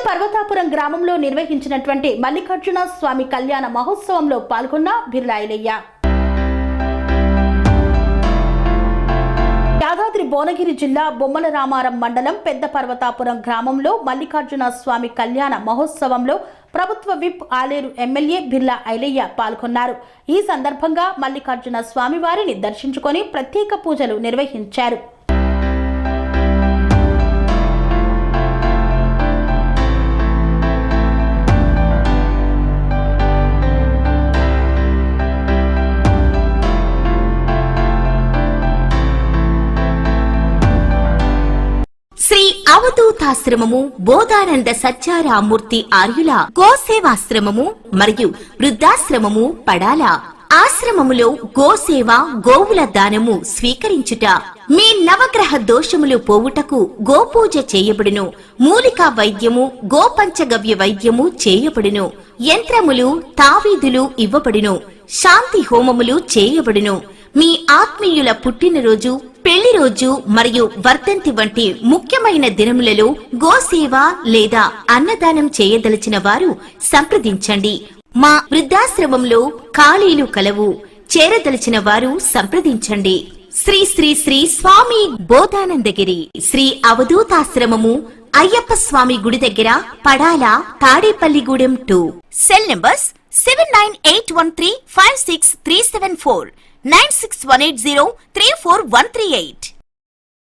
పర్వతాపురం గ్రామంలో నిర్వహించినటువంటి మల్లికార్జున స్వామి కళ్యాణ మహోత్సవంలో పాల్గొన్న బిర్లా ఐలయ్య. యాదాద్రి భువనగిరి జిల్లా బొమ్మల రామారం మండలం పెద్ద పర్వతాపురం గ్రామంలో మల్లికార్జున స్వామి కళ్యాణ మహోత్సవంలో ప్రభుత్వ విప్ ఆలేరు ఎమ్మెల్యే బిర్లా ఐలయ్య పాల్గొన్నారు. ఈ సందర్భంగా మల్లికార్జున స్వామి వారిని దర్శించుకొని ప్రత్యేక పూజలు నిర్వహించారు. శ్రీ అవధూతాశ్రమము బోధానంద సత్యారామూర్తి ఆర్యుల గోసేవాశ్రమము మరియు వృద్ధాశ్రమము పడాల. ఆశ్రమములో గోసేవ గోవుల దానము స్వీకరించుట, మీ నవగ్రహ దోషములు పోవుటకు గోపూజ చేయబడును. మూలికా వైద్యము గోపంచగవ్య వైద్యము చేయబడును. యంత్రములు తావీదులు ఇవ్వబడును. శాంతి హోమములు చేయబడును. మీ ఆత్మీయుల పుట్టినరోజు, పెళ్లి రోజు మరియు వర్ధంతి వంటి ముఖ్యమైన దినములలో గోసేవ లేదా అన్నదానం చేయదలిచిన వారు సంప్రదించండి. మా వృద్ధాశ్రమంలో ఖాళీలు కలవు. చేరదలిచిన వారు సంప్రదించండి. శ్రీ శ్రీ శ్రీ స్వామి బోధానందగిరి శ్రీ అవధూతాశ్రమము అయ్యప్ప స్వామి గుడి దగ్గర పడాల, తాడేపల్లిగూడెం 2. Cell numbers 7981356374, 9618034 138.